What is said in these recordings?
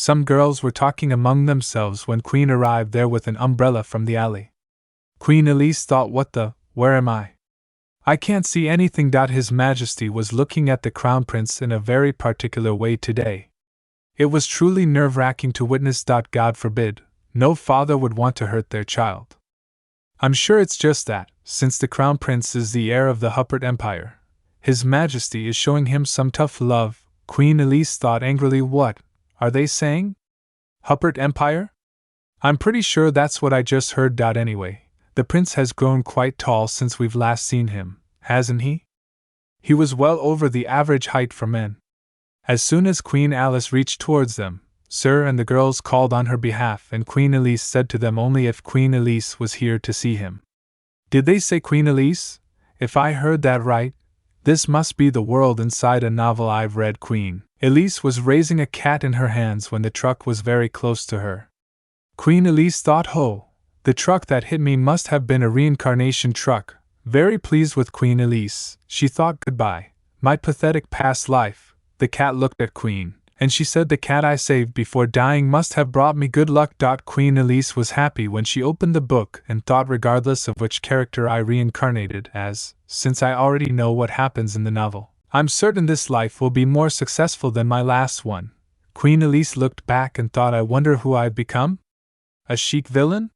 Some girls were talking among themselves when Queen arrived there with an umbrella from the alley. Queen Elise thought, where am I? I can't see anything. His Majesty was looking at the Crown Prince in a very particular way today. It was truly nerve-wracking to witness. God forbid, no father would want to hurt their child. I'm sure it's just that, since the Crown Prince is the heir of the Huppert Empire, His Majesty is showing him some tough love. Queen Elise thought angrily, what are they saying? Huppert Empire? I'm pretty sure that's what I just heard. Anyway, the prince has grown quite tall since we've last seen him, hasn't he? He was well over the average height for men. As soon as Queen Alice reached towards them, Sir and the girls called on her behalf, and Queen Elise said to them only if Queen Elise was here to see him. Did they say Queen Elise? If I heard that right, this must be the world inside a novel I've read. Queen Elise was raising a cat in her hands when the truck was very close to her. Queen Elise thought, the truck that hit me must have been a reincarnation truck. Very pleased with Queen Elise, she thought, goodbye, my pathetic past life. The cat looked at Queen, and she said, the cat I saved before dying must have brought me good luck. Queen Elise was happy when she opened the book and thought, regardless of which character I reincarnated as, since I already know what happens in the novel, I'm certain this life will be more successful than my last one. Queen Elise looked back and thought, I wonder who I've become? A chic villain?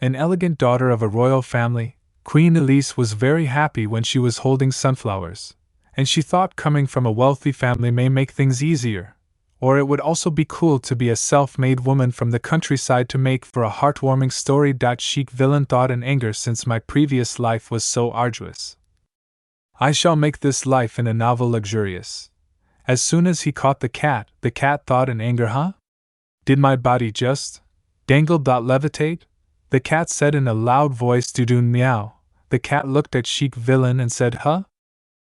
An elegant daughter of a royal family. Queen Elise was very happy when she was holding sunflowers, and she thought coming from a wealthy family may make things easier, or it would also be cool to be a self-made woman from the countryside to make for a heartwarming story. Chic villain thought in anger, since my previous life was so arduous, I shall make this life in a novel luxurious. As soon as he caught the cat thought in anger, did my body just dangle? Levitate? The cat said in a loud voice, Dudun meow. The cat looked at chic villain and said,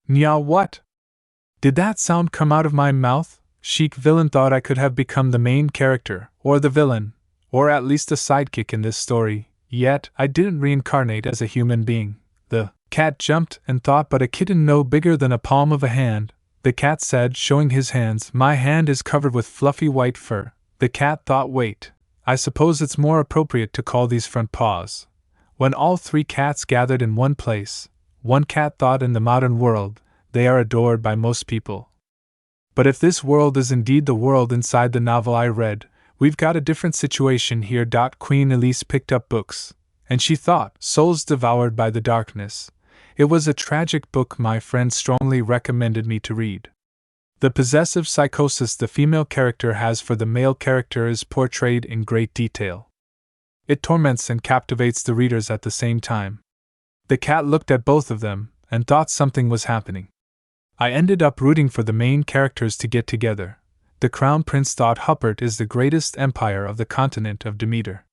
Meow what? Did that sound come out of my mouth? Chic villain thought I could have become the main character, or the villain, or at least a sidekick in this story, yet I didn't reincarnate as a human being. The cat jumped and thought, but a kitten no bigger than a palm of a hand. The cat said, showing his hands, my hand is covered with fluffy white fur. The cat thought, wait, I suppose it's more appropriate to call these front paws. When all three cats gathered in one place, one cat thought, in the modern world, they are adored by most people. But if this world is indeed the world inside the novel I read, we've got a different situation here. Queen Elise picked up books, and she thought, Souls Devoured by the Darkness. It was a tragic book my friend strongly recommended me to read. The possessive psychosis the female character has for the male character is portrayed in great detail. It torments and captivates the readers at the same time. The cat looked at both of them and thought something was happening. I ended up rooting for the main characters to get together. The Crown Prince thought Huppert is the greatest empire of the continent of Demeter.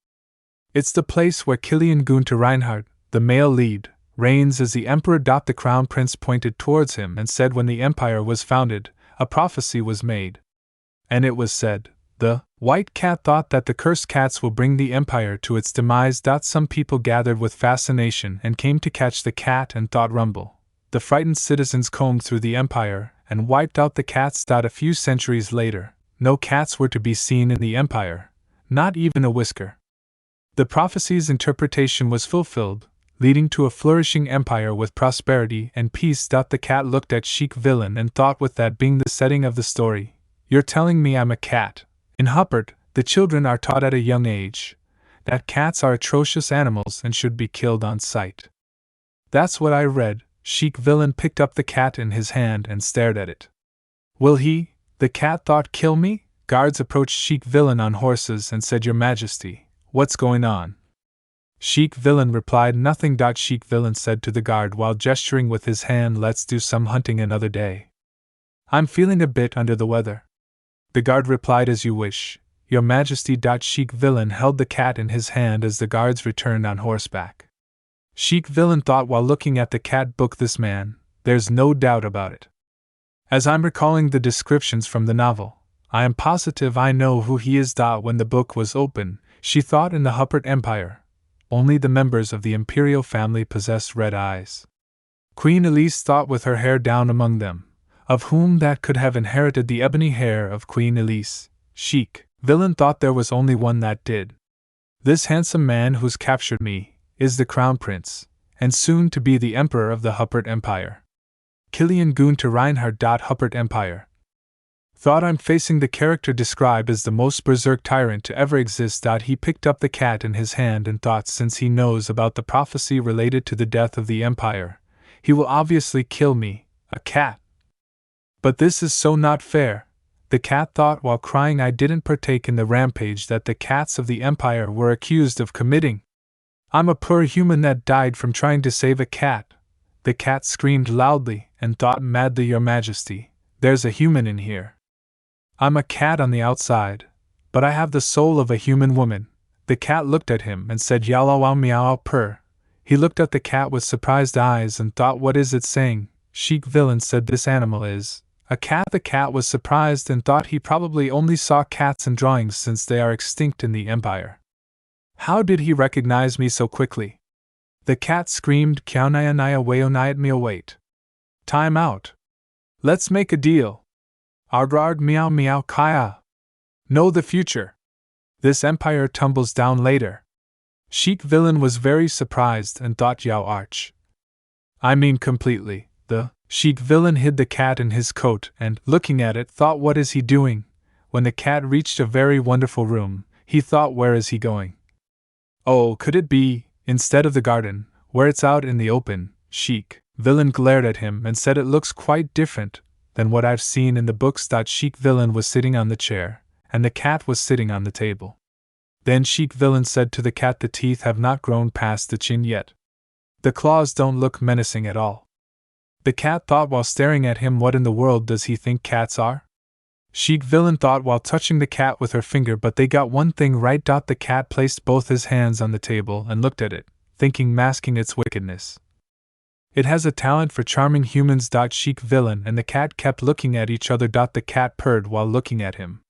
It's the place where Kilian Gunther Reinhardt, the male lead, reigns as the emperor. The Crown Prince pointed towards him and said, when the empire was founded, a prophecy was made. And it was said, the white cat thought that the cursed cats will bring the empire to its demise. Some people gathered with fascination and came to catch the cat and thought rumble. The frightened citizens combed through the empire and wiped out the cats. A few centuries later, no cats were to be seen in the empire, not even a whisker. The prophecy's interpretation was fulfilled, leading to a flourishing empire with prosperity and peace. The cat looked at chic villain and thought, with that being the setting of the story, you're telling me I'm a cat. In Huppert, the children are taught at a young age that cats are atrocious animals and should be killed on sight. That's what I read. Chic villain picked up the cat in his hand and stared at it. Will he, the cat thought, kill me? Guards approached chic villain on horses and said, Your Majesty, what's going on? Chic villain replied, Nothing. Chic villain said to the guard while gesturing with his hand, Let's do some hunting another day. I'm feeling a bit under the weather. The guard replied, As you wish, Your Majesty. Chic villain held the cat in his hand as the guards returned on horseback. Chic villain thought while looking at the cat book, this man, there's no doubt about it. As I'm recalling the descriptions from the novel, I am positive I know who he is. When the book was open, she thought, in the Huppert Empire, only the members of the imperial family possessed red eyes. Queen Elise thought, with her hair down among them, of whom that could have inherited the ebony hair of Queen Elise? Chic Villain thought there was only one that did. This handsome man who's captured me is the Crown Prince, and soon to be the Emperor of the Huppert Empire. Killian Goon to Reinhard. Huppert Empire. Thought I'm facing the character described as the most berserk tyrant to ever exist. He picked up the cat in his hand and thought, since he knows about the prophecy related to the death of the Empire, he will obviously kill me, a cat. But this is so not fair, the cat thought while crying. I didn't partake in the rampage that the cats of the Empire were accused of committing. I'm a poor human that died from trying to save a cat. The cat screamed loudly and thought madly, Your Majesty, there's a human in here. I'm a cat on the outside, but I have the soul of a human woman. The cat looked at him and said, Yalla wow meow purr. He looked at the cat with surprised eyes and thought, what is it saying? Chic Villain said, this animal is a cat. The cat was surprised and thought he probably only saw cats in drawings since they are extinct in the Empire. How did he recognize me so quickly? The cat screamed, Kyaunaya naya wayonayat me await. Time out. Let's make a deal. Argrard meow meow kaya. Know the future. This empire tumbles down later. Chic Villain was very surprised and thought, Yao arch. I mean completely. The Chic Villain hid the cat in his coat and, looking at it, thought, what is he doing? When the cat reached a very wonderful room, he thought, where is he going? Oh, could it be, instead of the garden, where it's out in the open? Chic Villain glared at him and said, it looks quite different than what I've seen in the books. Chic Villain was sitting on the chair, and the cat was sitting on the table. Then Chic Villain said to the cat, the teeth have not grown past the chin yet. The claws don't look menacing at all. The cat thought while staring at him, what in the world does he think cats are? Chic Villain thought while touching the cat with her finger, but they got one thing right. The cat placed both his hands on the table and looked at it, thinking, masking its wickedness. It has a talent for charming humans. Chic Villain and the cat kept looking at each other. The cat purred while looking at him.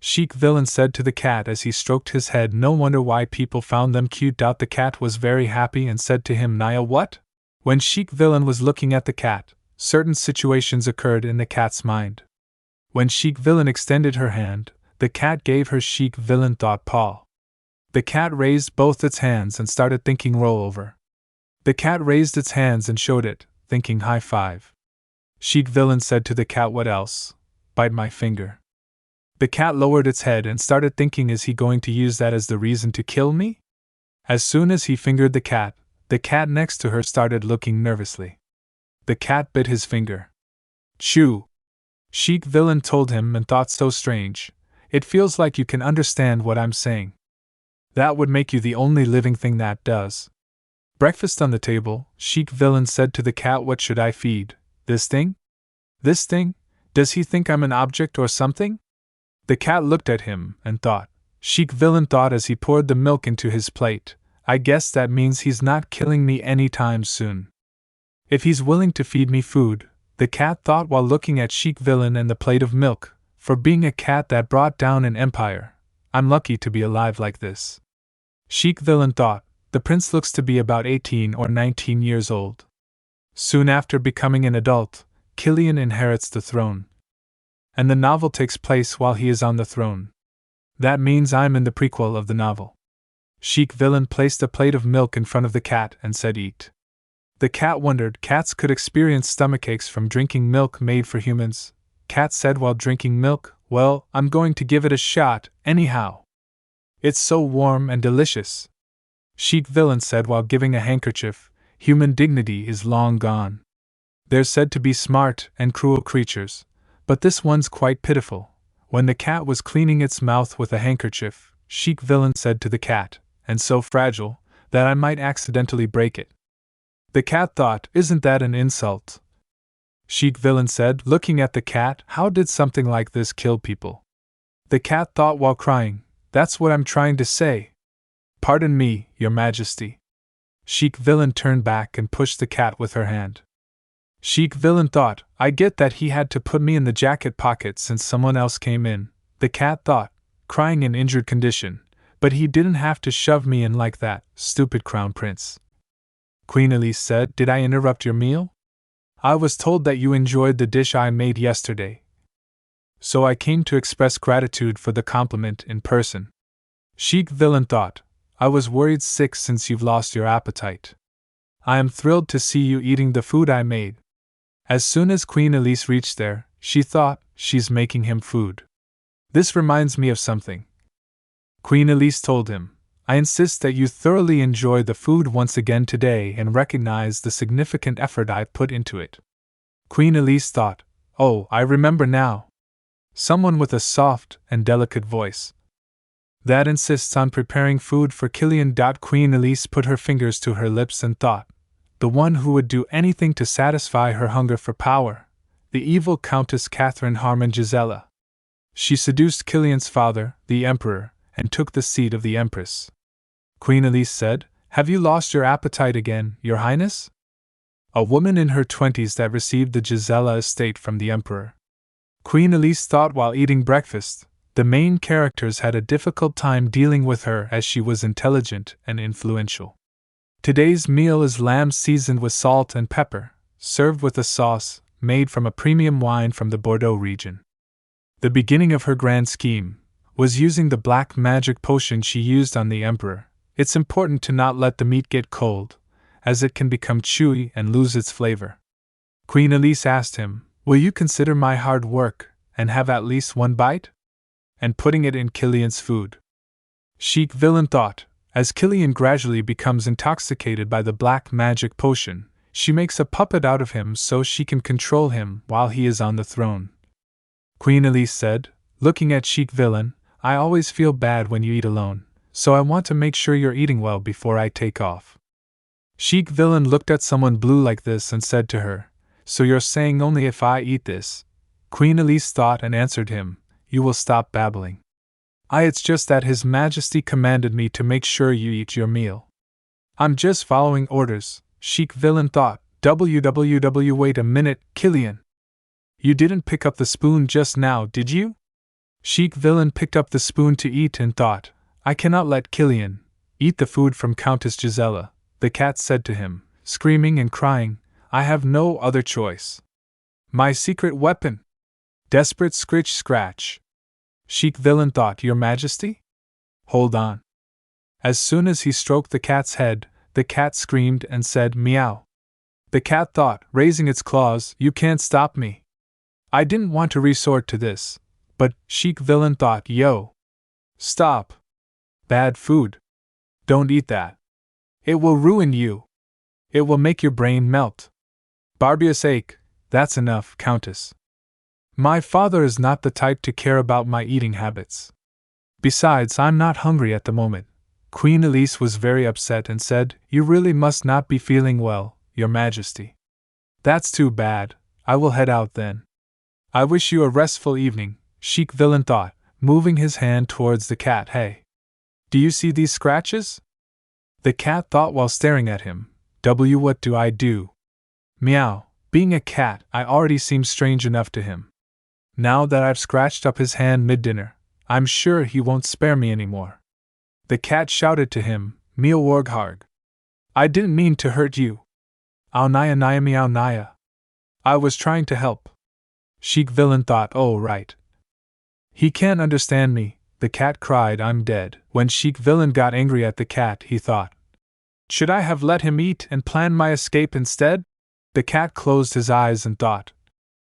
Chic Villain said to the cat as he stroked his head, no wonder why people found them cute. The cat was very happy and said to him, Naya, what? When Chic Villain was looking at the cat, certain situations occurred in the cat's mind. When Chic Villain extended her hand, the cat gave her Chic Villain thought paw. The cat raised both its hands and started thinking roll over. The cat raised its hands and showed it, thinking high five. Chic Villain said to the cat, what else? Bite my finger. The cat lowered its head and started thinking, is he going to use that as the reason to kill me? As soon as he fingered the cat next to her started looking nervously. The cat bit his finger. Chew. Chic Villain told him and thought, so strange. It feels like you can understand what I'm saying. That would make you the only living thing that does. Breakfast on the table, Chic Villain said to the cat, what should I feed? This thing? This thing? Does he think I'm an object or something? The cat looked at him and thought. Chic Villain thought as he poured the milk into his plate, I guess that means he's not killing me anytime soon. If he's willing to feed me food, the cat thought while looking at Chic Villain and the plate of milk, for being a cat that brought down an empire, I'm lucky to be alive like this. Chic Villain thought, the prince looks to be about 18 or 19 years old. Soon after becoming an adult, Killian inherits the throne. And the novel takes place while he is on the throne. That means I'm in the prequel of the novel. Chic Villain placed a plate of milk in front of the cat and said, eat. The cat wondered cats could experience stomachaches from drinking milk made for humans. Cat said while drinking milk, well, I'm going to give it a shot, anyhow. It's so warm and delicious. Chic Villain said while giving a handkerchief, human dignity is long gone. They're said to be smart and cruel creatures, but this one's quite pitiful. When the cat was cleaning its mouth with a handkerchief, Chic Villain said to the cat, and so fragile, that I might accidentally break it. The cat thought, isn't that an insult? Chic Villain said, looking at the cat, how did something like this kill people? The cat thought while crying, that's what I'm trying to say. Pardon me, Your Majesty. Chic Villain turned back and pushed the cat with her hand. Chic Villain thought, I get that he had to put me in the jacket pocket since someone else came in. The cat thought, crying in injured condition, but he didn't have to shove me in like that, stupid Crown Prince. Queen Elise said, did I interrupt your meal? I was told that you enjoyed the dish I made yesterday. so I came to express gratitude for the compliment in person. Chic Villain thought, I was worried sick since you've lost your appetite. I am thrilled to see you eating the food I made. As soon as Queen Elise reached there, she thought, she's making him food. This reminds me of something. Queen Elise told him, I insist that you thoroughly enjoy the food once again today and recognize the significant effort I've put into it. Queen Elise thought, oh, I remember now. Someone with a soft and delicate voice. That insists on preparing food for Killian. Queen Elise put her fingers to her lips and thought, the one who would do anything to satisfy her hunger for power, the evil Countess Catherine Harmon Gisela. She seduced Killian's father, the Emperor, and took the seat of the Empress. Queen Elise said, have you lost your appetite again, Your Highness? A woman in her 20s that received the Gisela estate from the Emperor. Queen Elise thought while eating breakfast, the main characters had a difficult time dealing with her as she was intelligent and influential. Today's meal is lamb seasoned with salt and pepper, served with a sauce made from a premium wine from the Bordeaux region. The beginning of her grand scheme was using the black magic potion she used on the Emperor. It's important to not let the meat get cold, as it can become chewy and lose its flavor. Queen Elise asked him, will you consider my hard work and have at least one bite? And putting it in Killian's food. Chic Villain thought, as Killian gradually becomes intoxicated by the black magic potion, she makes a puppet out of him so she can control him while he is on the throne. Queen Elise said, looking at Chic Villain, I always feel bad when you eat alone, so I want to make sure you're eating well before I take off. Chic Villain looked at someone blue like this and said to her, so you're saying only if I eat this? Queen Elise thought and answered him, you will stop babbling. It's just that His Majesty commanded me to make sure you eat your meal. I'm just following orders, Chic Villain thought. Www. Wait a minute, Killian. You didn't pick up the spoon just now, did you? Chic Villain picked up the spoon to eat and thought, I cannot let Killian eat the food from Countess Gisela. The cat said to him, screaming and crying, I have no other choice. My secret weapon. Desperate scritch scratch. Chic Villain thought, Your Majesty? Hold on. As soon as he stroked the cat's head, the cat screamed and said, meow. The cat thought, raising its claws, you can't stop me. I didn't want to resort to this, but Chic Villain thought, yo. Stop. Bad food. Don't eat that. It will ruin you. It will make your brain melt. Barbious ache, that's enough, Countess. My father is not the type to care about my eating habits. Besides, I'm not hungry at the moment. Queen Elise was very upset and said, you really must not be feeling well, Your Majesty. That's too bad. I will head out then. I wish you a restful evening, Chic Villain thought, moving his hand towards the cat. Hey. Do you see these scratches? The cat thought while staring at him. What do I do? Meow. Being a cat, I already seem strange enough to him. Now that I've scratched up his hand mid-dinner, I'm sure he won't spare me anymore. The cat shouted to him, Meow Wargharg. I didn't mean to hurt you. Ow naya naya meow naya. I was trying to help. Chic Villain thought, oh right. He can't understand me, the cat cried, I'm dead. When Chic Villain got angry at the cat, he thought, should I have let him eat and plan my escape instead? The cat closed his eyes and thought,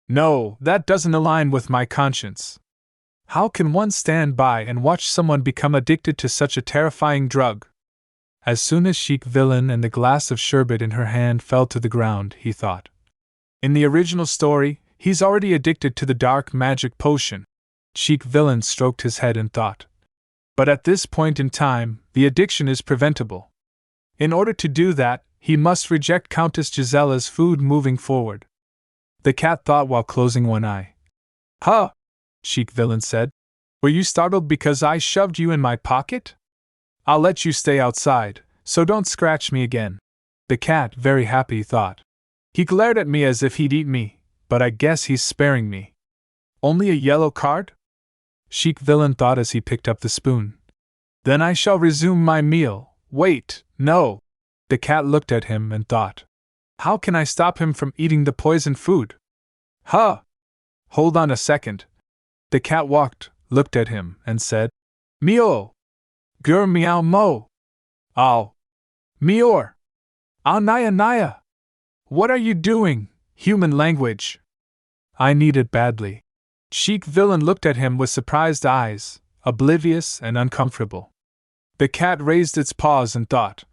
no, that doesn't align with my conscience. How can one stand by and watch someone become addicted to such a terrifying drug? As soon as Chic Villain and the glass of sherbet in her hand fell to the ground, he thought, in the original story, he's already addicted to the dark magic potion. Chic Villain stroked his head and thought, but at this point in time, the addiction is preventable. In order to do that, he must reject Countess Gisela's food moving forward. The cat thought while closing one eye. Huh, Chic Villain said. Were you startled because I shoved you in my pocket? I'll let you stay outside, so don't scratch me again. The cat, very happy, thought. He glared at me as if he'd eat me, but I guess he's sparing me. Only a yellow card? Chic Villain thought as he picked up the spoon. Then I shall resume my meal. Wait, no. The cat looked at him and thought, how can I stop him from eating the poisoned food? Huh! Hold on a second. The cat walked, looked at him, and said, Mio! Gur meow mo! Ow! Mior! Ow naya naya! What are you doing, human language? I need it badly. Chic Villain looked at him with surprised eyes, oblivious and uncomfortable. The cat raised its paws and thought,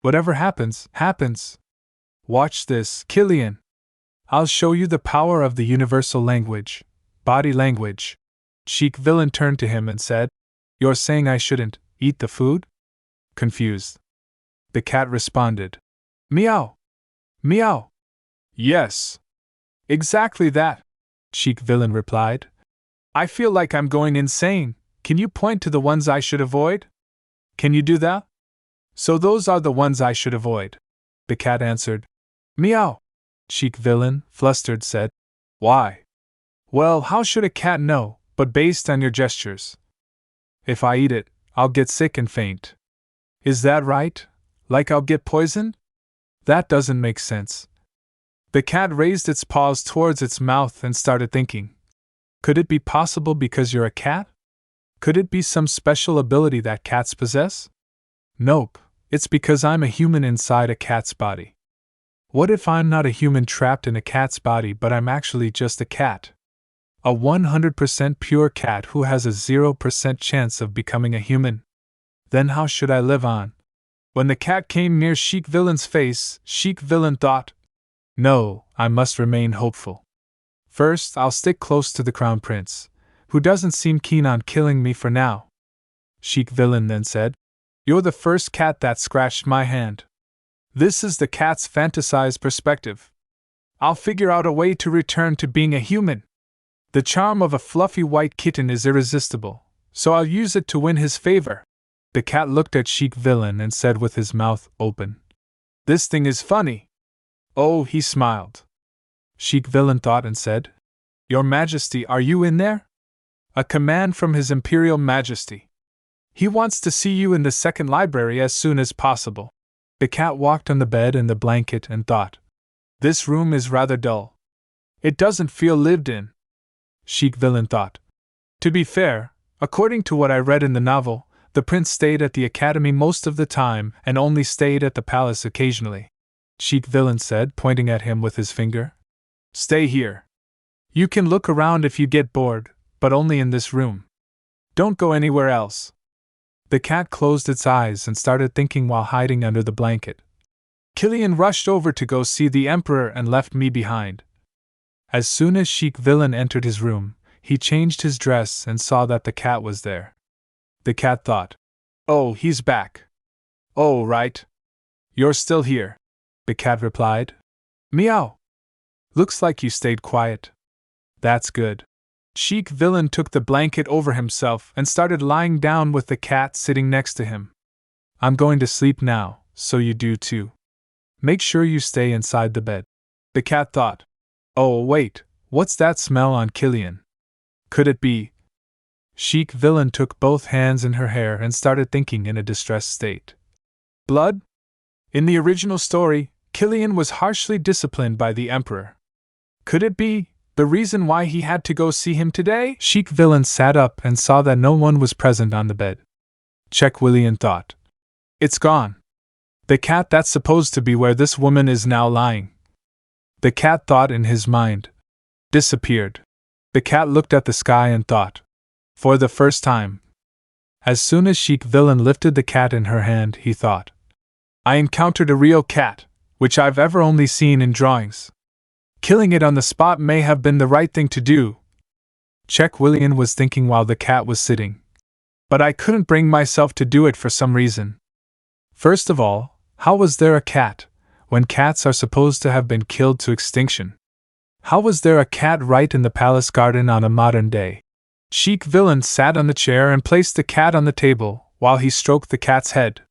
whatever happens, happens. Watch this, Killian. I'll show you the power of the universal language, body language. Chic Villain turned to him and said, You're saying I shouldn't eat the food? Confused. The cat responded, Meow! Meow! Yes. Exactly that, Chic Villain replied. I feel like I'm going insane. Can you point to the ones I should avoid? Can you do that? So those are the ones I should avoid, the cat answered. Meow! Chic Villain, flustered, said, Why? Well, how should a cat know, but based on your gestures? If I eat it, I'll get sick and faint. Is that right? Like I'll get poisoned? That doesn't make sense. The cat raised its paws towards its mouth and started thinking. Could it be possible because you're a cat? Could it be some special ability that cats possess? Nope, it's because I'm a human inside a cat's body. What if I'm not a human trapped in a cat's body but I'm actually just a cat? A 100% pure cat who has a 0% chance of becoming a human? Then how should I live on? When the cat came near Chic Villain's face, Chic Villain thought, No, I must remain hopeful. First, I'll stick close to the Crown Prince, who doesn't seem keen on killing me for now. Chic Villain then said, You're the first cat that scratched my hand. This is the cat's fantasized perspective. I'll figure out a way to return to being a human. The charm of a fluffy white kitten is irresistible, so I'll use it to win his favor. The cat looked at Chic Villain and said with his mouth open, This thing is funny. Oh, he smiled. Chic Villain thought and said, Your Majesty, are you in there? A command from His Imperial Majesty. He wants to see you in the second library as soon as possible. The cat walked on the bed and the blanket and thought, This room is rather dull. It doesn't feel lived in. Chic Villain thought. To be fair, according to what I read in the novel, the prince stayed at the academy most of the time and only stayed at the palace occasionally. Chic Villain said, pointing at him with his finger. Stay here. You can look around if you get bored, but only in this room. Don't go anywhere else. The cat closed its eyes and started thinking while hiding under the blanket. Killian rushed over to go see the Emperor and left me behind. As soon as Chic Villain entered his room, he changed his dress and saw that the cat was there. The cat thought, Oh, he's back. Oh, right. You're still here, the cat replied. Meow. Looks like you stayed quiet. That's good. Chic Villain took the blanket over himself and started lying down with the cat sitting next to him. I'm going to sleep now, so you do too. Make sure you stay inside the bed. The cat thought, Oh, wait, what's that smell on Killian? Could it be? Chic Villain took both hands in her hair and started thinking in a distressed state. Blood? In the original story, Killian was harshly disciplined by the Emperor. Could it be the reason why he had to go see him today? Chic Villain sat up and saw that no one was present on the bed. Check Willian thought. It's gone. The cat that's supposed to be where this woman is now lying. The cat thought in his mind. Disappeared. The cat looked at the sky and thought. For the first time. As soon as Chic Villain lifted the cat in her hand, he thought. I encountered a real cat, which I've ever only seen in drawings. Killing it on the spot may have been the right thing to do. Check Willian was thinking while the cat was sitting. But I couldn't bring myself to do it for some reason. First of all, how was there a cat, when cats are supposed to have been killed to extinction? How was there a cat right in the palace garden on a modern day? Chic Villain sat on the chair and placed the cat on the table, while he stroked the cat's head.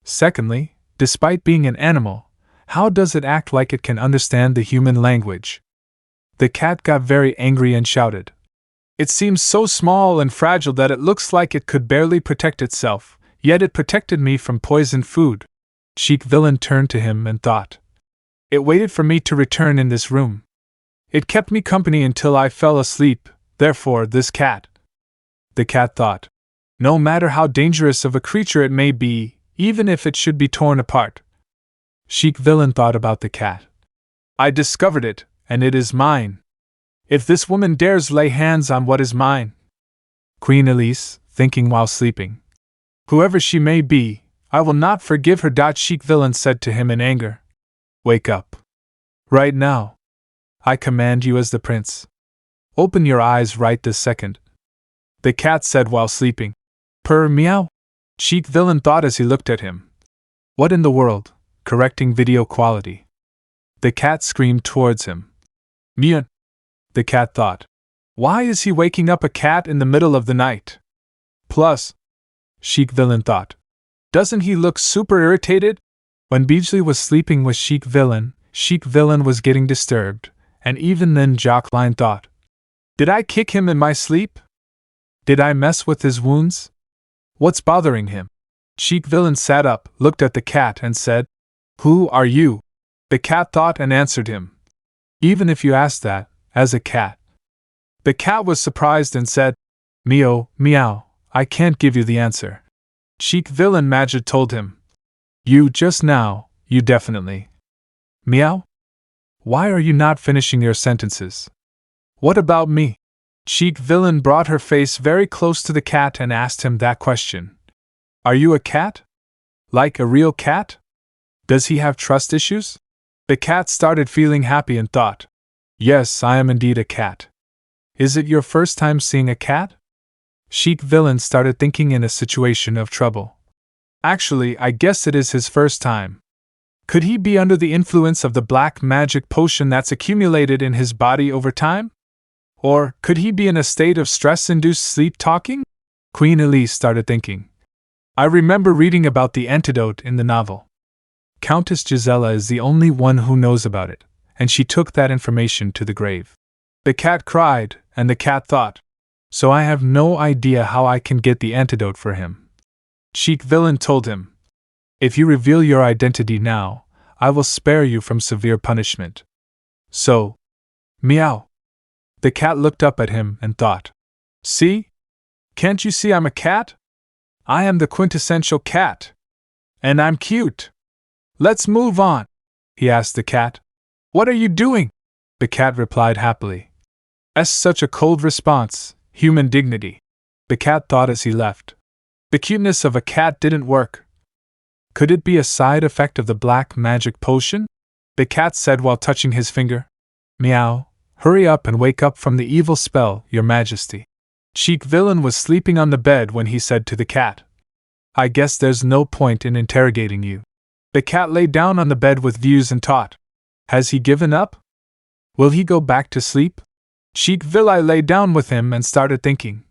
Secondly, despite being an animal, how does it act like it can understand the human language? The cat got very angry and shouted. It seems so small and fragile that it looks like it could barely protect itself, yet it protected me from poisoned food. Chic Villain turned to him and thought. It waited for me to return in this room. It kept me company until I fell asleep, Therefore, this cat. The cat thought. No matter how dangerous of a creature it may be, even if it should be torn apart. Chic Villain thought about the cat. I discovered it, and it is mine. If this woman dares lay hands on what is mine. Queen Elise, thinking while sleeping. Whoever she may be, I will not forgive her. Chic Villain said to him in anger. Wake up. Right now. I command you as the prince. Open your eyes right this second. The cat said while sleeping. Purr meow. Chic Villain thought as he looked at him. What in the world? Correcting video quality. The cat screamed towards him. Meow. The cat thought. Why is he waking up a cat in the middle of the night? Plus, Chic Villain thought. Doesn't he look super irritated? When Beasley was sleeping with Chic Villain was getting disturbed, and even then Jockline thought. Did I kick him in my sleep? Did I mess with his wounds? What's bothering him? Chic Villain sat up, looked at the cat and said, Who are you? The cat thought and answered him. Even if you asked that, as a cat. The cat was surprised and said, Meow, meow, I can't give you the answer. Chic Villain Majid told him. You just now, you definitely. Meow? Why are you not finishing your sentences? What about me? Chic Villain brought her face very close to the cat and asked him that question. Are you a cat? Like a real cat? Does he have trust issues? The cat started feeling happy and thought. Yes, I am indeed a cat. Is it your first time seeing a cat? Chic Villain started thinking in a situation of trouble. Actually, I guess it is his first time. Could he be under the influence of the black magic potion that's accumulated in his body over time? Or could he be in a state of stress-induced sleep-talking? Queen Elise started thinking. I remember reading about the antidote in the novel. Countess Gisela is the only one who knows about it, and she took that information to the grave. The cat cried, and the cat thought. So I have no idea how I can get the antidote for him. Chic Villain told him. If you reveal your identity now, I will spare you from severe punishment. So, meow. The cat looked up at him and thought. See? Can't you see I'm a cat? I am the quintessential cat. And I'm cute. Let's move on, he asked the cat. What are you doing? The cat replied happily. Such a cold response, human dignity. The cat thought as he left. The cuteness of a cat didn't work. Could it be a side effect of the black magic potion? The cat said while touching his finger. Meow. Hurry up and wake up from the evil spell, Your Majesty. Chic Villain was sleeping on the bed when he said to the cat. I guess there's no point in interrogating you. The cat lay down on the bed with views and thought. Has he given up? Will he go back to sleep? Chic Villain lay down with him and started thinking.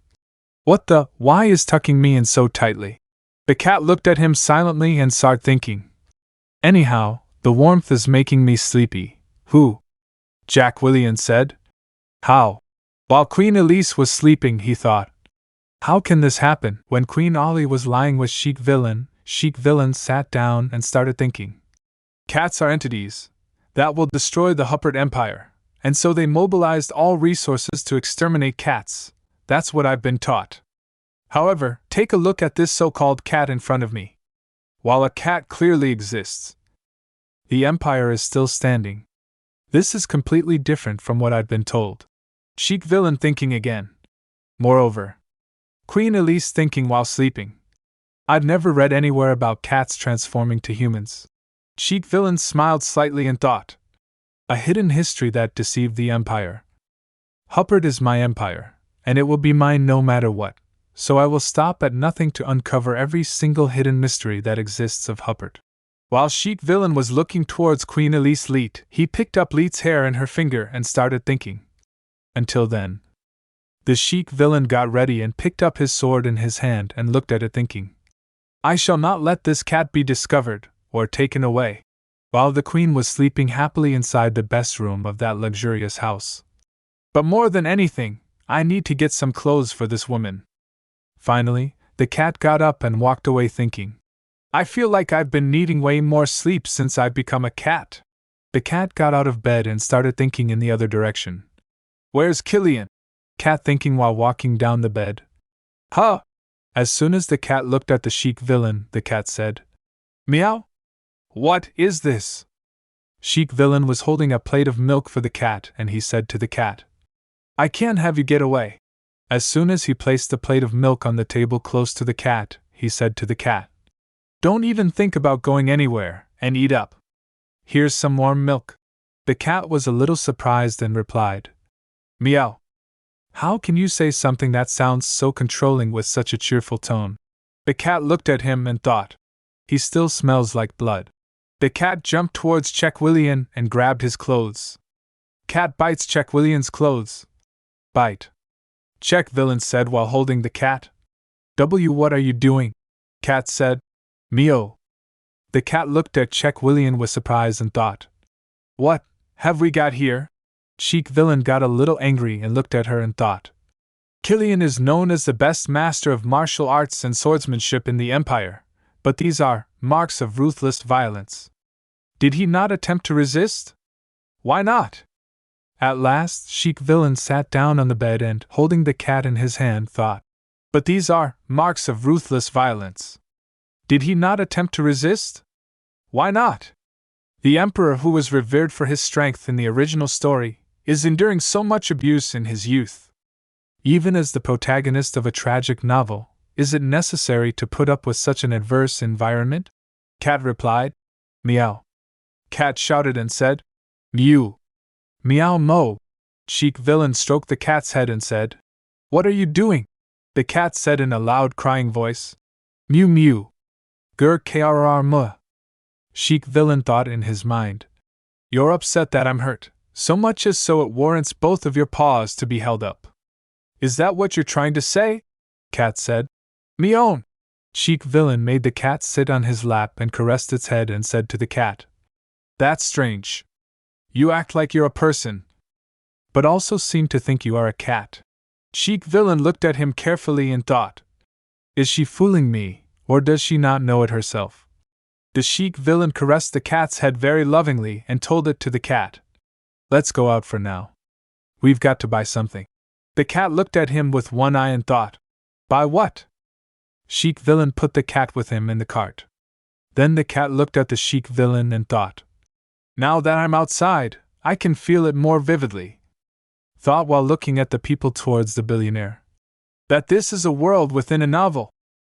Why is tucking me in so tightly? The cat looked at him silently and started thinking. Anyhow, the warmth is making me sleepy. Who? Jack Willian said. How? While Queen Elise was sleeping, he thought. How can this happen? When Queen Ollie was lying with Chic Villain sat down and started thinking. Cats are entities that will destroy the Huppert Empire, and so they mobilized all resources to exterminate cats. That's what I've been taught. However, take a look at this so-called cat in front of me. While a cat clearly exists, the Empire is still standing. This is completely different from what I'd been told. Chic Villain thinking again. Moreover, Queen Elise thinking while sleeping. I'd never read anywhere about cats transforming to humans. Chic Villain smiled slightly and thought. A hidden history that deceived the Empire. Huppert is my empire, and it will be mine no matter what, so I will stop at nothing to uncover every single hidden mystery that exists of Huppert. While Chic Villain was looking towards Queen Elise Leet, he picked up Leet's hair in her finger and started thinking. Until then. The Chic Villain got ready and picked up his sword in his hand and looked at it thinking. I shall not let this cat be discovered, or taken away. While the Queen was sleeping happily inside the best room of that luxurious house. But more than anything, I need to get some clothes for this woman. Finally, the cat got up and walked away thinking. I feel like I've been needing way more sleep since I've become a cat. The cat got out of bed and started thinking in the other direction. Where's Killian? Cat thinking while walking down the bed. Huh! As soon as the cat looked at the chic villain, the cat said, Meow? What is this? Chic villain was holding a plate of milk for the cat, and he said to the cat, I can't have you get away. As soon as he placed the plate of milk on the table close to the cat, he said to the cat, Don't even think about going anywhere, and eat up. Here's some warm milk. The cat was a little surprised and replied, Meow. How can you say something that sounds so controlling with such a cheerful tone? The cat looked at him and thought, He still smells like blood. The cat jumped towards Checkwillian and grabbed his clothes. Cat bites Checkwillian's clothes. Bite. Check villain said while holding the cat. What are you doing? Cat said. Meow. The cat looked at Checkwillian with surprise and thought, What have we got here? Chic villain got a little angry and looked at her and thought, Killian is known as the best master of martial arts and swordsmanship in the Empire, but these are marks of ruthless violence. Did he not attempt to resist? Why not? At last, chic villain sat down on the bed and, holding the cat in his hand, thought, But these are marks of ruthless violence. Did he not attempt to resist? Why not? The Emperor, who was revered for his strength in the original story, is enduring so much abuse in his youth. Even as the protagonist of a tragic novel, is it necessary to put up with such an adverse environment? Cat replied, Meow. Cat shouted and said, Mew. Meow mo. Chic villain stroked the cat's head and said, What are you doing? The cat said in a loud crying voice, Mew mew. Gur krr muh. Chic villain thought in his mind, You're upset that I'm hurt, so much as so it warrants both of your paws to be held up. Is that what you're trying to say? Cat said. Meown. Chic villain made the cat sit on his lap and caressed its head and said to the cat, That's strange. You act like you're a person, but also seem to think you are a cat. Chic villain looked at him carefully and thought, Is she fooling me, or does she not know it herself? The chic villain caressed the cat's head very lovingly and told it to the cat, Let's go out for now. We've got to buy something. The cat looked at him with one eye and thought, Buy what? Chic villain put the cat with him in the cart. Then the cat looked at the chic villain and thought, Now that I'm outside, I can feel it more vividly. Thought while looking at the people towards the billionaire, that this is a world within a novel.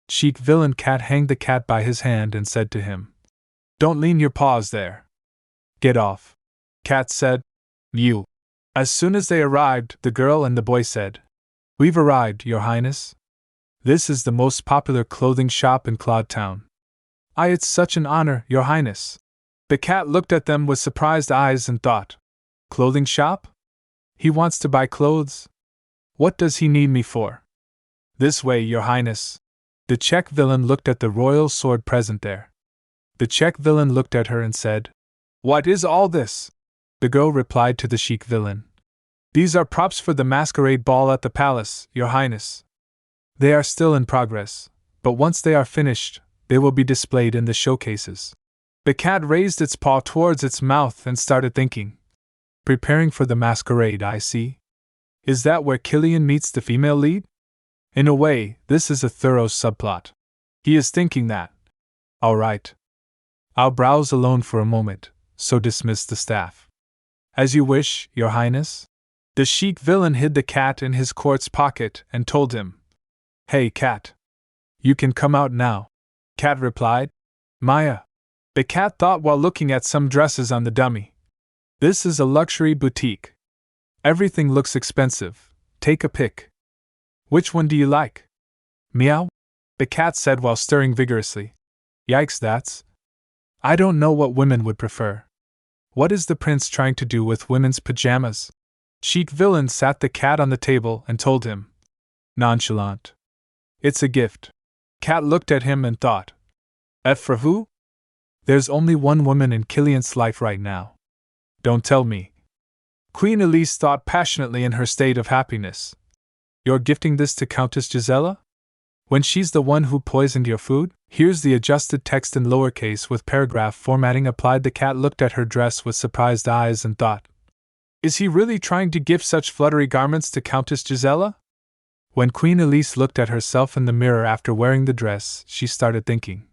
Chic villain cat hanged the cat by his hand and said to him, Don't lean your paws there. Get off. Cat said, You. As soon as they arrived, the girl and the boy said, We've arrived, Your Highness. This is the most popular clothing shop in Cloudtown. It's such an honor, Your Highness. The cat looked at them with surprised eyes and thought, Clothing shop? He wants to buy clothes? What does he need me for? This way, Your Highness. The Czech villain looked at the royal sword present there. The Czech villain looked at her and said, What is all this? The girl replied to the chic villain, These are props for the masquerade ball at the palace, Your Highness. They are still in progress, but once they are finished, they will be displayed in the showcases. The cat raised its paw towards its mouth and started thinking. Preparing for the masquerade, I see. Is that where Killian meets the female lead? In a way, this is a thorough subplot. He is thinking that. All right. I'll browse alone for a moment, so dismiss the staff. As you wish, Your Highness. The chic villain hid the cat in his court's pocket and told him, Hey, cat. You can come out now. Cat replied, Maya. The cat thought while looking at some dresses on the dummy. This is a luxury boutique. Everything looks expensive. Take a pick. Which one do you like? Meow? The cat said while stirring vigorously. Yikes, that's. I don't know what women would prefer. What is the prince trying to do with women's pajamas? Chic villain sat the cat on the table and told him. Nonchalant. It's a gift. Cat looked at him and thought. F for who? There's only one woman in Killian's life right now. Don't tell me. Queen Elise thought passionately in her state of happiness. You're gifting this to Countess Gisela? When she's the one who poisoned your food? Here's the adjusted text in lowercase with paragraph formatting applied. The cat looked at her dress with surprised eyes and thought. Is he really trying to give such fluttery garments to Countess Gisela? When Queen Elise looked at herself in the mirror after wearing the dress, she started thinking.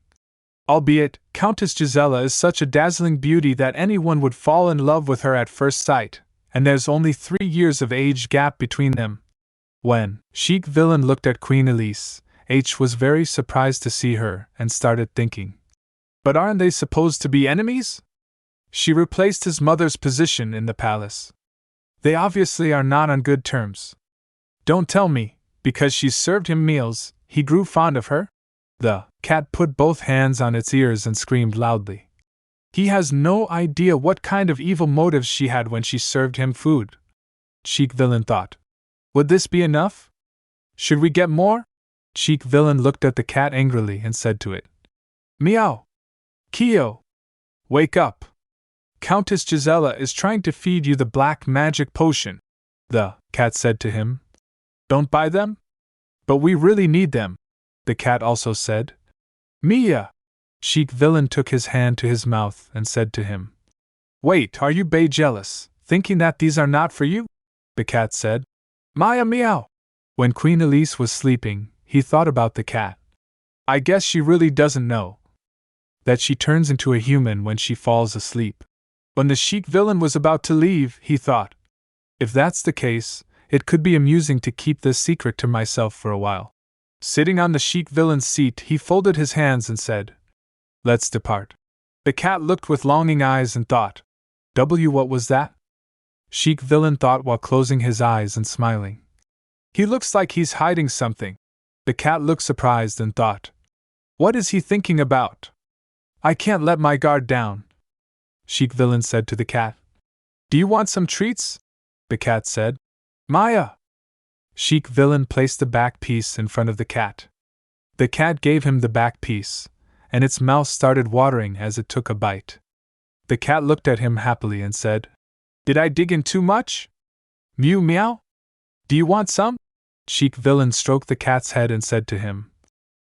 Albeit, Countess Gisela is such a dazzling beauty that anyone would fall in love with her at first sight, and there's only 3 years of age gap between them. When Chic Villain looked at Queen Elise, H was very surprised to see her and started thinking. But aren't they supposed to be enemies? She replaced his mother's position in the palace. They obviously are not on good terms. Don't tell me, because she served him meals, he grew fond of her? The cat put both hands on its ears and screamed loudly. He has no idea what kind of evil motives she had when she served him food. Chic Villain thought. Would this be enough? Should we get more? Chic Villain looked at the cat angrily and said to it. Meow! Kyo! Wake up! Countess Gisela is trying to feed you the black magic potion, the cat said to him. Don't buy them? But we really need them, the cat also said. Mia! Chic Villain took his hand to his mouth and said to him. Wait, are you jealous, thinking that these are not for you? The cat said. Maya meow! When Queen Elise was sleeping, he thought about the cat. I guess she really doesn't know that she turns into a human when she falls asleep. When the Chic Villain was about to leave, he thought, if that's the case, it could be amusing to keep this secret to myself for a while. Sitting on the Chic Villain's seat, he folded his hands and said, Let's depart. The cat looked with longing eyes and thought, what was that? Chic Villain thought while closing his eyes and smiling. He looks like he's hiding something. The cat looked surprised and thought, what is he thinking about? I can't let my guard down. Chic Villain said to the cat. Do you want some treats? The cat said. Maya! Chic Villain placed the back piece in front of the cat. The cat gave him the back piece, and its mouth started watering as it took a bite. The cat looked at him happily and said, Did I dig in too much? Mew meow? Do you want some? Chic Villain stroked the cat's head and said to him,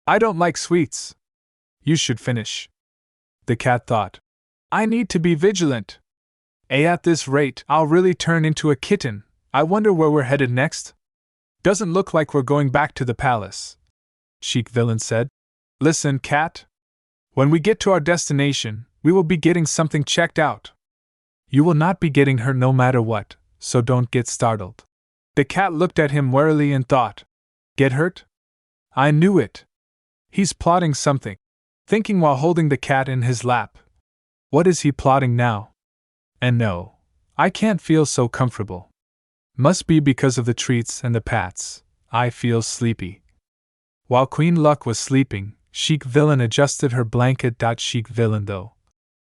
I don't like sweets. You should finish. The cat thought, I need to be vigilant. At this rate, I'll really turn into a kitten. I wonder where we're headed next? Doesn't look like we're going back to the palace. Chic Villain said. Listen, cat. When we get to our destination, we will be getting something checked out. You will not be getting hurt no matter what, so don't get startled. The cat looked at him warily and thought, Get hurt? I knew it. He's plotting something. Thinking while holding the cat in his lap. What is he plotting now? And no, I can't feel so comfortable. Must be because of the treats and the pats. I feel sleepy. While Queen Luck was sleeping, Chic Villain adjusted her blanket. Chic Villain though.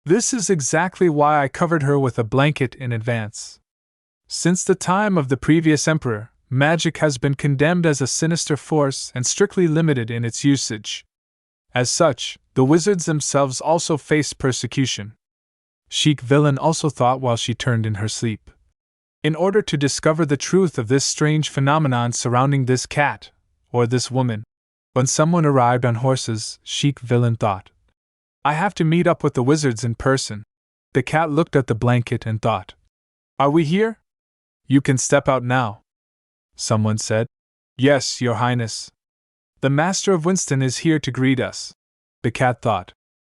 This is exactly why I covered her with a blanket in advance. Since the time of the previous emperor, magic has been condemned as a sinister force and strictly limited in its usage. As such, the wizards themselves also faced persecution. Chic Villain also thought while she turned in her sleep. In order to discover the truth of this strange phenomenon surrounding this cat, or this woman, when someone arrived on horses, Chic Villain thought, I have to meet up with the wizards in person. The cat looked at the blanket and thought, Are we here? You can step out now. Someone said, Yes, Your Highness. The Master of Winston is here to greet us. The cat thought,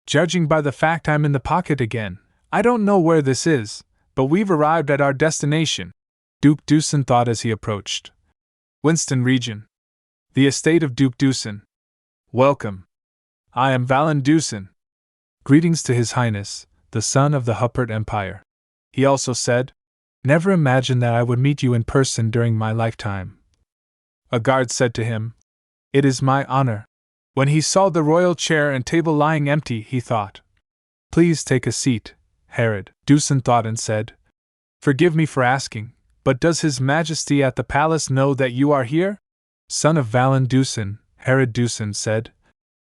Judging by the fact I'm in the pocket again, I don't know where this is, but we've arrived at our destination. Duke Deucen thought as he approached. Winston region. The estate of Duke Deucen. Welcome. I am Valen Deucen. Greetings to His Highness, the son of the Huppert Empire. He also said, Never imagined that I would meet you in person during my lifetime. A guard said to him, It is my honor. When he saw the royal chair and table lying empty, he thought, Please take a seat, Herod. Deucen thought and said, Forgive me for asking, but does His Majesty at the palace know that you are here? Son of Valen Deucen, Herod Deucen said,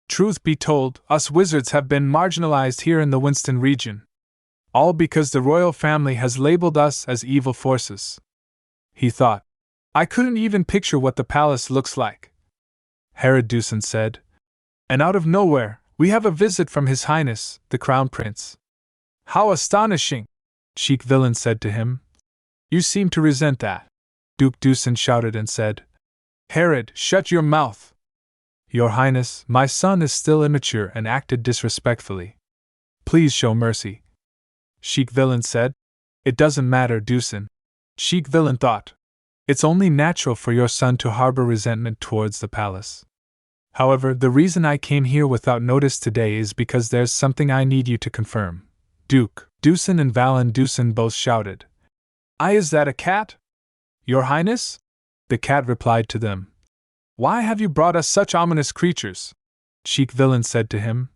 Truth be told, us wizards have been marginalized here in the Winston region. All because the royal family has labeled us as evil forces. He thought, I couldn't even picture what the palace looks like. Herod Deucen said, And out of nowhere, we have a visit from His Highness, the Crown Prince. How astonishing! Chic Villain said to him. You seem to resent that. Duke Dusan shouted and said. Herod, shut your mouth! Your Highness, my son is still immature and acted disrespectfully. Please show mercy. Sheik Villain said. It doesn't matter, Dusan. Sheik Villain thought. It's only natural for your son to harbor resentment towards the palace. However, the reason I came here without notice today is because there's something I need you to confirm. Duke Dusan and Valen Dusan both shouted. Is that a cat? Your Highness? The cat replied to them. Why have you brought us such ominous creatures? Sheik Villain said to him.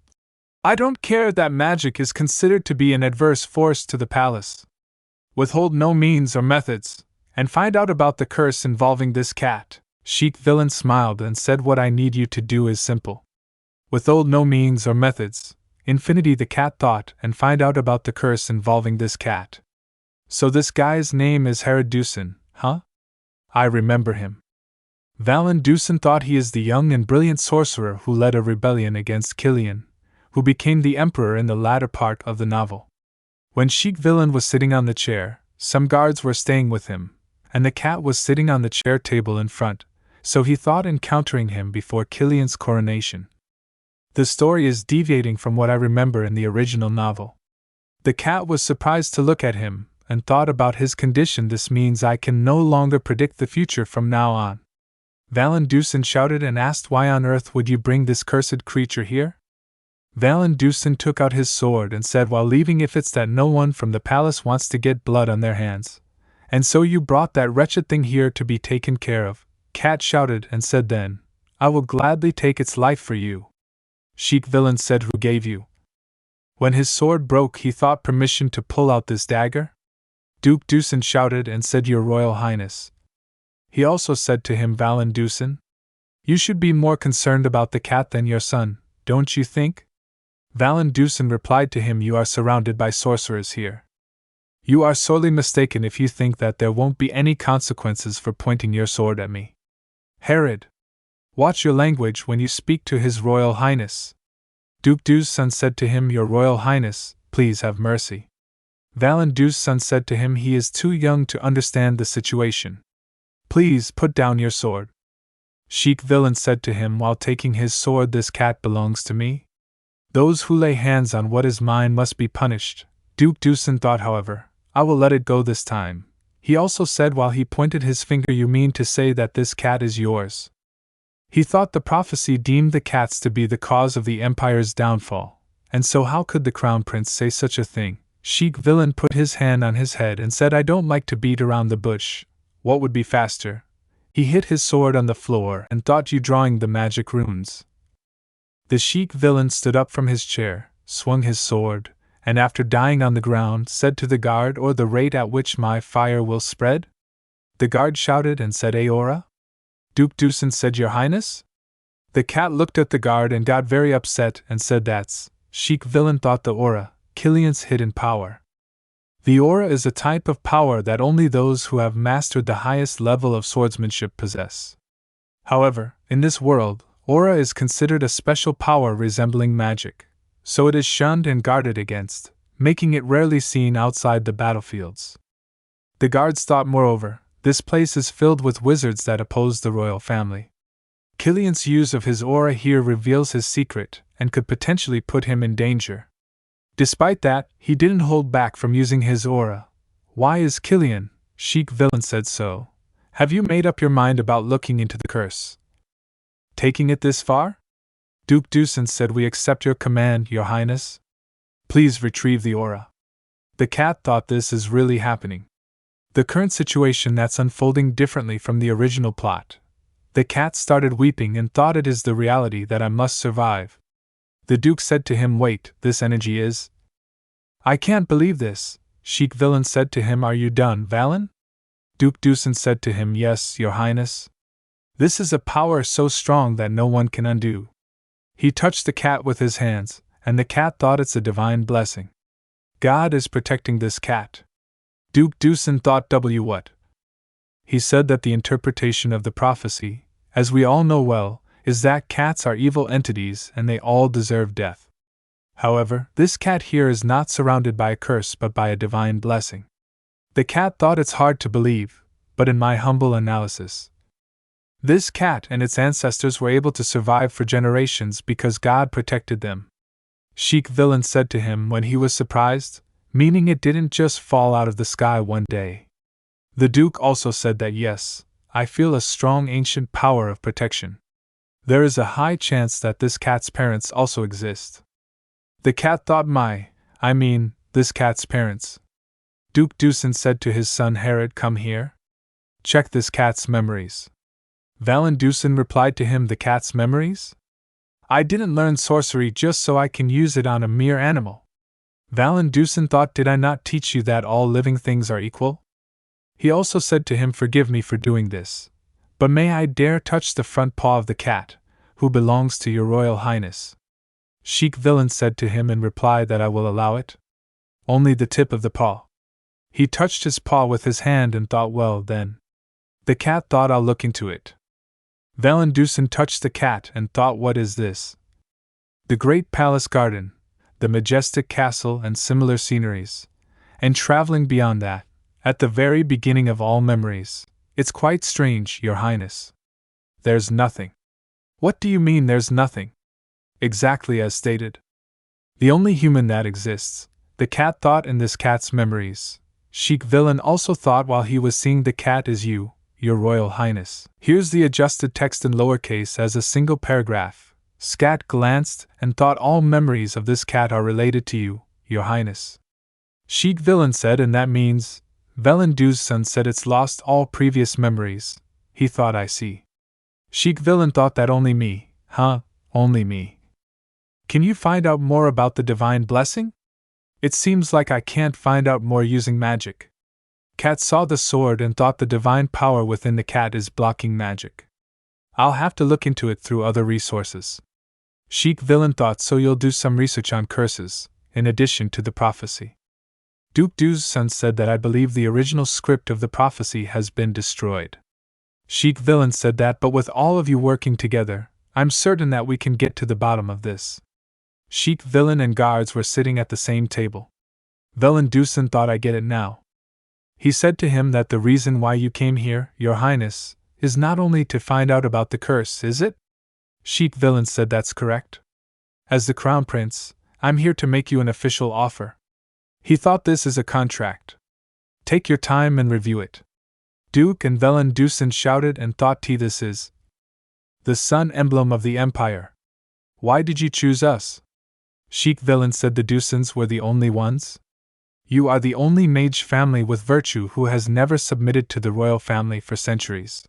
I don't care that magic is considered to be an adverse force to the palace. Withhold no means or methods, and find out about the curse involving this cat. Sheik Villain smiled and said what I need you to do is simple. Withhold no means or methods, Infinity the cat thought, and find out about the curse involving this cat. So this guy's name is Herod Dusan, huh? I remember him. Valen Dusan thought he is the young and brilliant sorcerer who led a rebellion against Killian, who became the emperor in the latter part of the novel. When Sheik Villain was sitting on the chair, some guards were staying with him, and the cat was sitting on the chair table in front, so he thought encountering him before Killian's coronation. The story is deviating from what I remember in the original novel. The cat was surprised to look at him, and thought about his condition. This means I can no longer predict the future from now on. Valen Dusan shouted and asked, why on earth would you bring this cursed creature here? Valen Dusan took out his sword and said, while leaving, if it's that no one from the palace wants to get blood on their hands. And so you brought that wretched thing here to be taken care of. Cat shouted and said, then, I will gladly take its life for you. Sheik Villain said, who gave you? When his sword broke, he thought permission to pull out this dagger? Duke Dusan shouted and said, Your Royal Highness. He also said to him, Valen Dusan, you should be more concerned about the cat than your son, don't you think? Valen Dusan replied to him, you are surrounded by sorcerers here. You are sorely mistaken if you think that there won't be any consequences for pointing your sword at me. Herod, watch your language when you speak to His Royal Highness. Duke Dusan said to him, Your Royal Highness, please have mercy. Valen Dusan said to him, he is too young to understand the situation. Please put down your sword. Sheik Villain said to him while taking his sword, this cat belongs to me. Those who lay hands on what is mine must be punished. Duke Dusan thought, however, I will let it go this time. He also said while he pointed his finger, you mean to say that this cat is yours? He thought the prophecy deemed the cats to be the cause of the empire's downfall, and so how could the crown prince say such a thing? Sheik Villain put his hand on his head and said, I don't like to beat around the bush. What would be faster? He hit his sword on the floor and thought, you drawing the magic runes. The Sheik Villain stood up from his chair, swung his sword, and after dying on the ground, said to the guard, or the rate at which my fire will spread? The guard shouted and said, Aora? Duke Dusan said, Your Highness? The cat looked at the guard and got very upset and said, That's, Sheik Villain thought, the aura, Killian's hidden power. The aura is a type of power that only those who have mastered the highest level of swordsmanship possess. However, in this world, aura is considered a special power resembling magic, so it is shunned and guarded against, making it rarely seen outside the battlefields. The guards thought, moreover, this place is filled with wizards that oppose the royal family. Killian's use of his aura here reveals his secret, and could potentially put him in danger. Despite that, he didn't hold back from using his aura. Why is Killian? Sheik Villain said so. Have you made up your mind about looking into the curse? Taking it this far? Duke Dusan said, We accept your command, Your Highness. Please retrieve the aura. The cat thought, this is really happening. The current situation that's unfolding differently from the original plot. The cat started weeping and thought, it is the reality that I must survive. The Duke said to him, Wait, this energy is... I can't believe this, Sheik Villain said to him, Are you done, Valen? Duke Dusan said to him, Yes, Your Highness. This is a power so strong that no one can undo. He touched the cat with his hands, and the cat thought, it's a divine blessing. God is protecting this cat. Duke Dusan thought, what? He said that the interpretation of the prophecy, as we all know well, is that cats are evil entities and they all deserve death. However, this cat here is not surrounded by a curse but by a divine blessing. The cat thought it's hard to believe, but in my humble analysis, this cat and its ancestors were able to survive for generations because God protected them. Sheik Villain said to him when he was surprised, meaning it didn't just fall out of the sky one day. The Duke also said that yes, I feel a strong ancient power of protection. There is a high chance that this cat's parents also exist. The cat thought this cat's parents. Duke Dusen said to his son Herod, come here. Check this cat's memories. Valen Dusen replied to him, the cat's memories? I didn't learn sorcery just so I can use it on a mere animal. Valen Dusen thought, did I not teach you that all living things are equal? He also said to him, forgive me for doing this, but may I dare touch the front paw of the cat, who belongs to your Royal Highness? Sheik Villain said to him in reply that I will allow it. Only the tip of the paw. He touched his paw with his hand and thought, well then. The cat thought, I'll look into it. Valen Dusen touched the cat and thought, what is this? The great palace garden, the majestic castle and similar sceneries, and traveling beyond that, at the very beginning of all memories. It's quite strange, Your Highness. There's nothing. What do you mean there's nothing? Exactly as stated. The only human that exists, the cat thought in this cat's memories. Sheik Villain also thought while he was seeing the cat is you, Your Royal Highness. Here's the adjusted text in lowercase as a single paragraph. Scat glanced and thought all memories of this cat are related to you, Your Highness. Sheik Villain said, and that means, Velen Dusen said it's lost all previous memories. He thought, I see. Sheik Villain thought that only me, only me. Can you find out more about the divine blessing? It seems like I can't find out more using magic. Cat saw the sword and thought the divine power within the cat is blocking magic. I'll have to look into it through other resources. Sheik Villain thought, so you'll do some research on curses, in addition to the prophecy. Duke Dusen said that I believe the original script of the prophecy has been destroyed. Sheik Villain said that, but with all of you working together, I'm certain that we can get to the bottom of this. Sheik Villain and guards were sitting at the same table. Velen Dusen thought, I get it now. He said to him that the reason why you came here, Your Highness, is not only to find out about the curse, is it? Sheik Villain said, that's correct. As the Crown Prince, I'm here to make you an official offer. He thought, this is a contract. Take your time and review it. Duke and Velen Dusen shouted and thought, this is the sun emblem of the Empire. Why did you choose us? Sheik Villain said, the Dusens were the only ones. You are the only mage family with virtue who has never submitted to the royal family for centuries.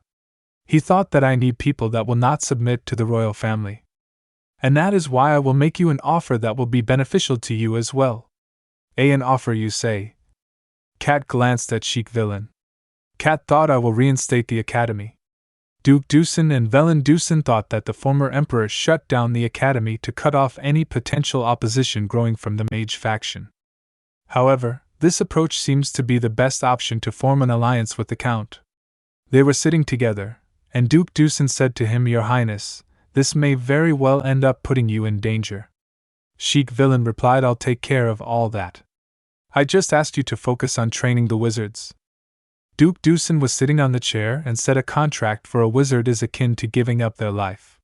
He thought that I need people that will not submit to the royal family. And that is why I will make you an offer that will be beneficial to you as well. An offer, you say? Cat glanced at Sheik Villain. Cat thought, I will reinstate the academy. Duke Dusen and Velen Dusen thought that the former emperor shut down the academy to cut off any potential opposition growing from the mage faction. However, this approach seems to be the best option to form an alliance with the Count. They were sitting together, and Duke Dusen said to him, Your Highness, this may very well end up putting you in danger. Sheik Villain replied, I'll take care of all that. I just asked you to focus on training the wizards. Duke Dusen was sitting on the chair and said a contract for a wizard is akin to giving up their life.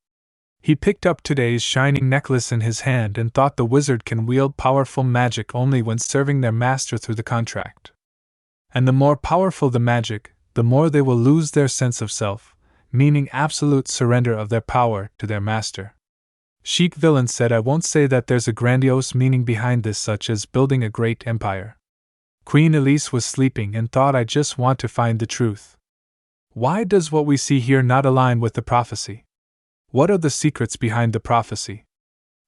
He picked up today's shining necklace in his hand and thought the wizard can wield powerful magic only when serving their master through the contract. And the more powerful the magic, the more they will lose their sense of self, meaning absolute surrender of their power to their master. Sheik Villain said, I won't say that there's a grandiose meaning behind this, such as building a great empire. Queen Elise was sleeping and thought, I just want to find the truth. Why does what we see here not align with the prophecy? What are the secrets behind the prophecy?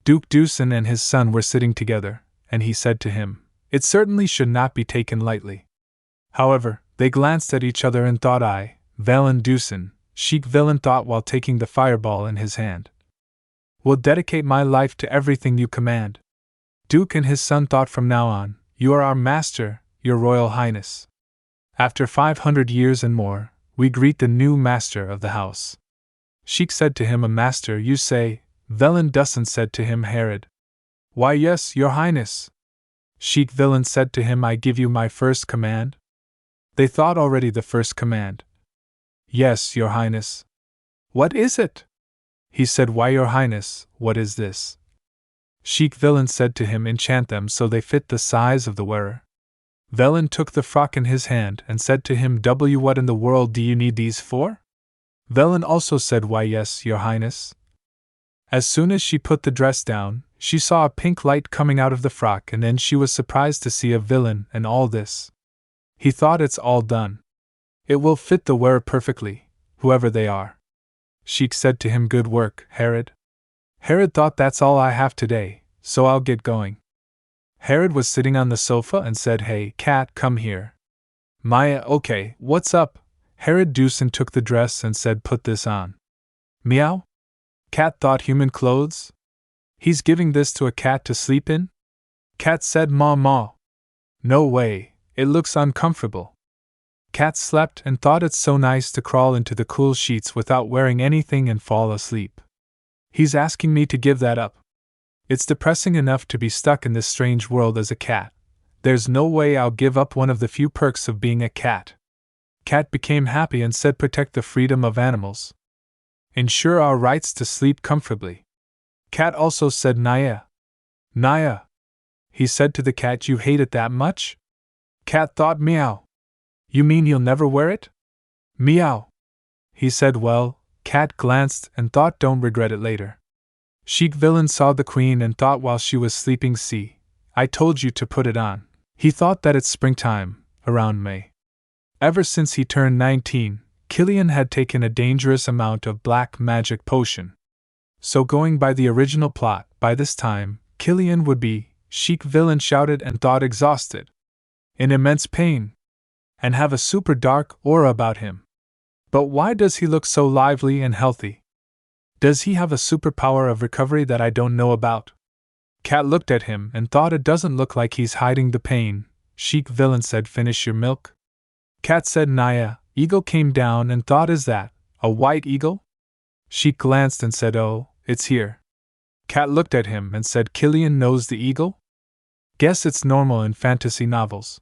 Duke Dusen and his son were sitting together, and he said to him, it certainly should not be taken lightly. However, they glanced at each other and thought, I, Velen Dusen, Sheik Villain thought while taking the fireball in his hand, will dedicate my life to everything you command. Duke and his son thought, from now on, you are our master, Your Royal Highness. After 500 years and more, we greet the new master of the house. Sheik said to him, a master, you say? Velen Dusen said to him, Herod. Why, yes, Your Highness. Sheik Villain said to him, I give you my first command. They thought already the first command. Yes, Your Highness. What is it? He said, Why, Your Highness, what is this? Sheik Villain said to him, Enchant them so they fit the size of the wearer. Velen took the frock in his hand and said to him, What in the world do you need these for? Velen also said, Why, yes, Your Highness. As soon as she put the dress down, she saw a pink light coming out of the frock, and then she was surprised to see a villain and all this. He thought, It's all done. It will fit the wearer perfectly, whoever they are. Sheik said to him, Good work, Herod. Herod thought, That's all I have today, so I'll get going. Herod was sitting on the sofa and said, Hey, cat, come here. Maya, okay, what's up? Herod Deucin took the dress and said, Put this on. Meow? Cat thought, Human clothes? He's giving this to a cat to sleep in? Cat said, Maw maw. No way, it looks uncomfortable. Cat slept and thought it's so nice to crawl into the cool sheets without wearing anything and fall asleep. He's asking me to give that up. It's depressing enough to be stuck in this strange world as a cat. There's no way I'll give up one of the few perks of being a cat. Cat became happy and said, Protect the freedom of animals. Ensure our rights to sleep comfortably. Cat also said, Naya. Naya. He said to the cat, You hate it that much? Cat thought, Meow. You mean you'll never wear it? Meow. He said, Well, Cat glanced and thought, Don't regret it later. Sheik Villain saw the queen and thought while she was sleeping, See, I told you to put it on. He thought that it's springtime, around May. Ever since he turned 19, Killian had taken a dangerous amount of black magic potion. So going by the original plot, by this time, Killian would be, Sheik Villain shouted and thought, exhausted, in immense pain, and have a super dark aura about him. But why does he look so lively and healthy? Does he have a superpower of recovery that I don't know about? Cat looked at him and thought, It doesn't look like he's hiding the pain. Sheik Villain said, Finish your milk. Cat said, Naya. Eagle came down and thought, Is that a white eagle? Sheik glanced and said, Oh, it's here. Cat looked at him and said, Killian knows the eagle? Guess it's normal in fantasy novels.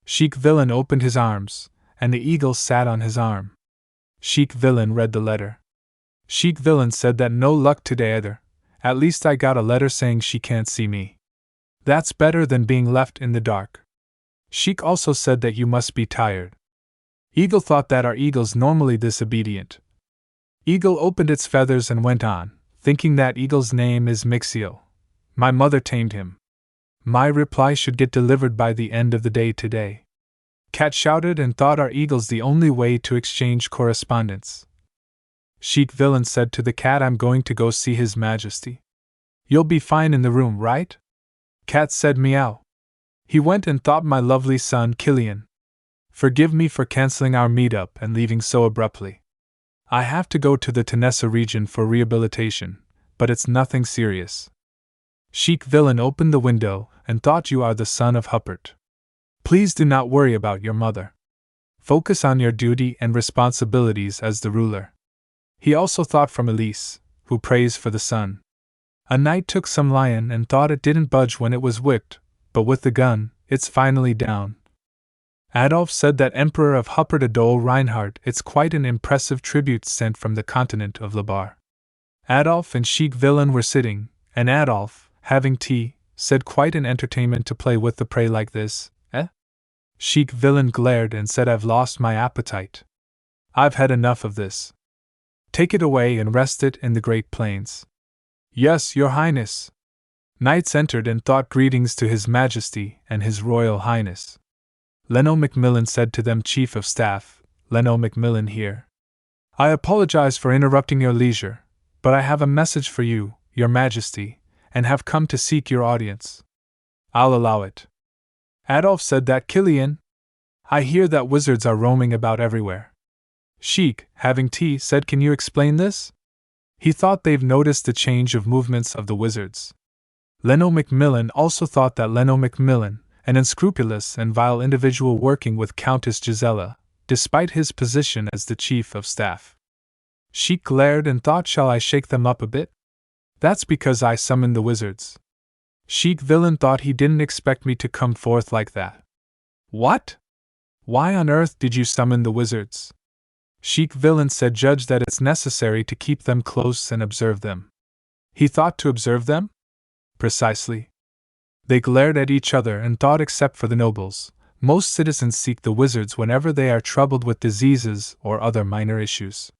Sheik Villain opened his arms, and the eagle sat on his arm. Sheik Villain read the letter. Sheik Villain said that no luck today either. At least I got a letter saying she can't see me. That's better than being left in the dark. Sheik also said that you must be tired. Eagle thought that are eagles normally this obedient? Eagle opened its feathers and went on, thinking that eagle's name is Mixio. My mother tamed him. My reply should get delivered by the end of the day today. Cat shouted and thought, Are eagles the only way to exchange correspondence? Sheik Villain said to the cat, I'm going to go see His Majesty. You'll be fine in the room, right? Cat said, Meow. He went and thought, My lovely son Killian. Forgive me for canceling our meetup and leaving so abruptly. I have to go to the Tanessa region for rehabilitation, but it's nothing serious. Sheik Villain opened the window and thought, You are the son of Huppert. Please do not worry about your mother. Focus on your duty and responsibilities as the ruler. He also thought from Elise, who prays for the sun. A knight took some lion and thought it didn't budge when it was whipped, but with the gun, it's finally down. Adolf said that Emperor of Huppert Adol Reinhardt, it's quite an impressive tribute sent from the continent of Labar. Adolf and Sheik Villain were sitting, and Adolf, having tea, said, Quite an entertainment to play with the prey like this, eh? Sheik Villain glared and said, I've lost my appetite. I've had enough of this. Take it away and rest it in the Great Plains. Yes, Your Highness. Knights entered and thought greetings to His Majesty and His Royal Highness. Leno Macmillan said to them, Chief of Staff, Leno Macmillan here. I apologize for interrupting your leisure, but I have a message for you, Your Majesty, and have come to seek your audience. I'll allow it. Adolf said that Killian. I hear that wizards are roaming about everywhere. Sheik, having tea, said, Can you explain this? He thought they've noticed the change of movements of the wizards. Leno Macmillan also thought that Leno Macmillan, an unscrupulous and vile individual working with Countess Gisela, despite his position as the chief of staff. Sheik glared and thought, Shall I shake them up a bit? That's because I summoned the wizards. Sheik Villain thought he didn't expect me to come forth like that. What? Why on earth did you summon the wizards? Sheik Villain said, judge that it's necessary to keep them close and observe them. He thought to observe them? Precisely. They glared at each other and thought, except for the nobles, most citizens seek the wizards whenever they are troubled with diseases or other minor issues.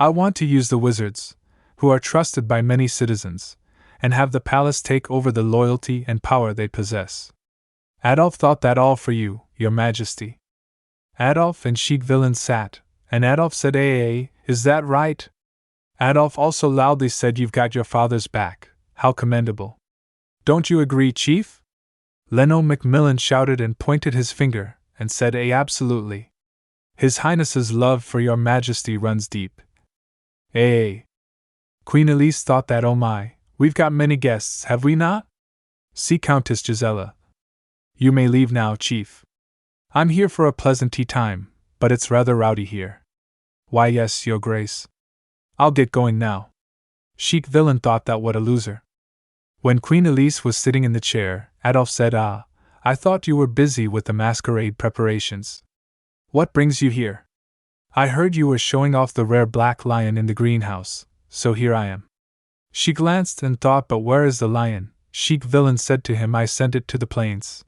I want to use the wizards, who are trusted by many citizens, and have the palace take over the loyalty and power they possess. Adolf thought that all for you, your majesty. Adolf and Sheik Villain sat, and Adolf said, is that right? Adolf also loudly said, you've got your father's back, how commendable. Don't you agree, Chief? Leno Macmillan shouted and pointed his finger, and said, absolutely. His Highness's love for your majesty runs deep. Queen Elise thought that, oh my, we've got many guests, have we not? See Countess Gisela. You may leave now, Chief. I'm here for a pleasant tea time, but it's rather rowdy here. Why yes, your grace. I'll get going now. Sheik Villain thought that what a loser. When Queen Elise was sitting in the chair, Adolf said, I thought you were busy with the masquerade preparations. What brings you here? I heard you were showing off the rare black lion in the greenhouse, so here I am. She glanced and thought, but where is the lion? Sheik Villain said to him, I sent it to the plains.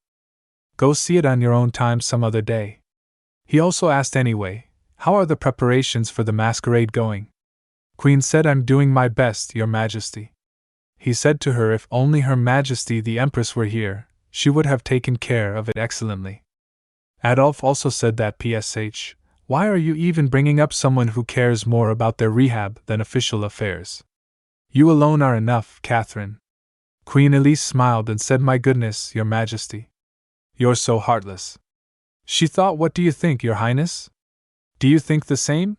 Go see it on your own time some other day. He also asked anyway, how are the preparations for the masquerade going? Queen said, I'm doing my best, your majesty. He said to her, if only her majesty the empress were here, she would have taken care of it excellently. Adolf also said that, PSH, why are you even bringing up someone who cares more about their rehab than official affairs? You alone are enough, Catherine. Queen Elise smiled and said, my goodness, your majesty. You're so heartless. She thought, what do you think, your highness? Do you think the same?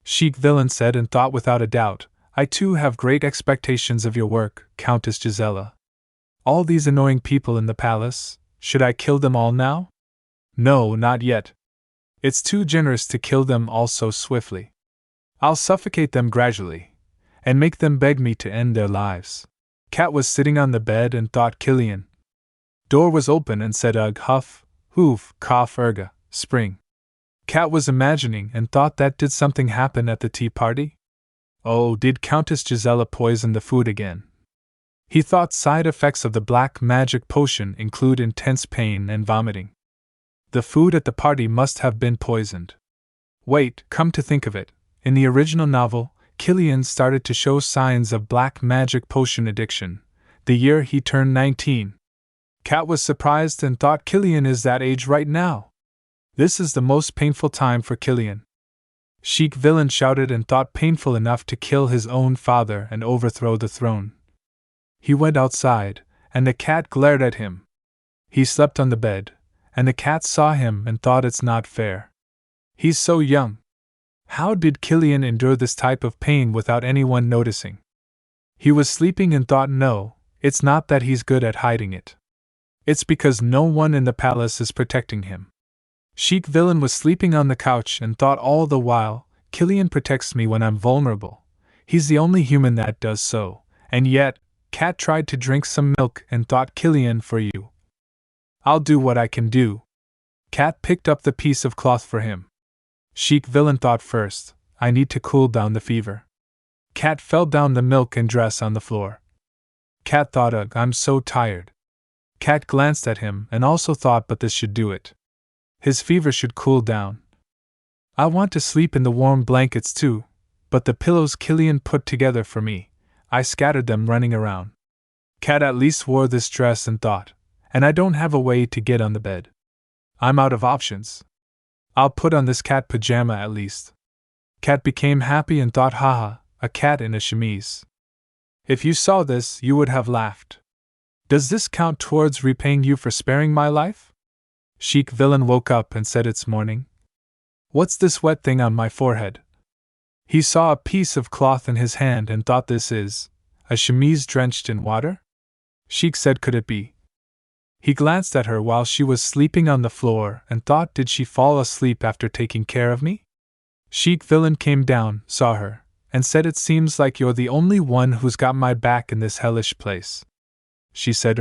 Sheik Villain said, and thought without a doubt, I too have great expectations of your work, Countess Gisela. All these annoying people in the palace, should I kill them all now? No, not yet. It's too generous to kill them all so swiftly. I'll suffocate them gradually, and make them beg me to end their lives. Cat was sitting on the bed and thought, Killian. Door was open and said, ugh, huff, hoof, cough, erga, spring. Cat was imagining and thought that did something happen at the tea party? Oh, did Countess Gisela poison the food again? He thought side effects of the black magic potion include intense pain and vomiting. The food at the party must have been poisoned. Wait, come to think of it, in the original novel, Killian started to show signs of black magic potion addiction, the year he turned 19. Cat was surprised and thought, Killian is that age right now. This is the most painful time for Killian. Sheik Villain shouted and thought, painful enough to kill his own father and overthrow the throne. He went outside, and the cat glared at him. He slept on the bed, and the cat saw him and thought, it's not fair. He's so young. How did Killian endure this type of pain without anyone noticing? He was sleeping and thought, no, it's not that he's good at hiding it. It's because no one in the palace is protecting him. Sheik Villain was sleeping on the couch and thought all the while, Killian protects me when I'm vulnerable. He's the only human that does so, and yet, Cat tried to drink some milk and thought, Killian, for you. I'll do what I can do. Cat picked up the piece of cloth for him. Sheik Villain thought, first, I need to cool down the fever. Cat fell down the milk and dress on the floor. Cat thought, ugh, I'm so tired. Cat glanced at him and also thought, but this should do it. His fever should cool down. I want to sleep in the warm blankets too, but the pillows Killian put together for me, I scattered them running around. Cat at least wore this dress and thought, and I don't have a way to get on the bed. I'm out of options. I'll put on this cat pajama at least. Cat became happy and thought, haha, a cat in a chemise. If you saw this, you would have laughed. Does this count towards repaying you for sparing my life? Sheik Villain woke up and said, it's morning. What's this wet thing on my forehead? He saw a piece of cloth in his hand and thought, this is a chemise drenched in water? Sheik said, could it be? He glanced at her while she was sleeping on the floor and thought, did she fall asleep after taking care of me? Sheik Villain came down, saw her, and said, it seems like you're the only one who's got my back in this hellish place. She said,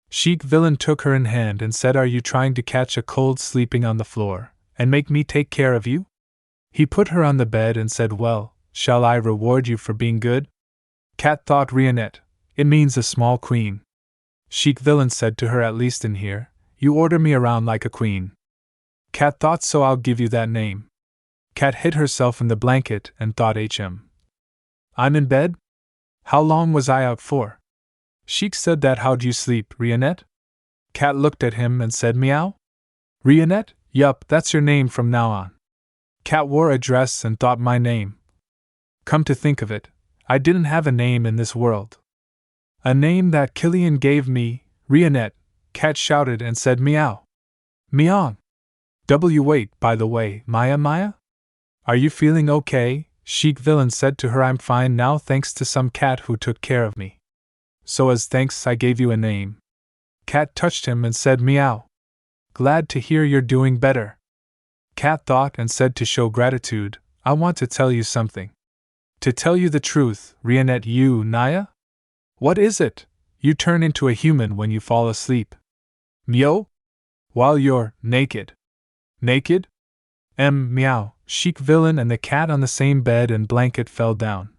Chic Villain took her in hand and said, "Are you trying to catch a cold sleeping on the floor, and make me take care of you?" He put her on the bed and said, "Well, shall I reward you for being good?" Cat thought, "Reincarnated, it means a small queen." Chic Villain said to her, "At least in here, you order me around like a queen." Cat thought, "So I'll give you that name." Cat hid herself in the blanket and thought, I'm in bed? How long was I out for? Chic said that. "How'd you sleep, Reincarnated?" Cat looked at him and said, "Meow?" "Reincarnated? Yup, that's your name from now on." Cat wore a dress and thought, "My name. Come to think of it, I didn't have a name in this world." "A name that Killian gave me, Reincarnated," Cat shouted and said, "Meow." "Meow. Wait, by the way, Maya? Are you feeling okay?" Chic Villain said to her, "I'm fine now, thanks to some cat who took care of me. So as thanks I gave you a name." Cat touched him and said, "Meow. Glad to hear you're doing better." Cat thought and said, "To show gratitude, I want to tell you something." "To tell you the truth, Reincarnated, you, Naya?" "What is it?" "You turn into a human when you fall asleep." "Meow? While you're naked." "Naked?" Meow. Chic Villain and the cat on the same bed and blanket fell down.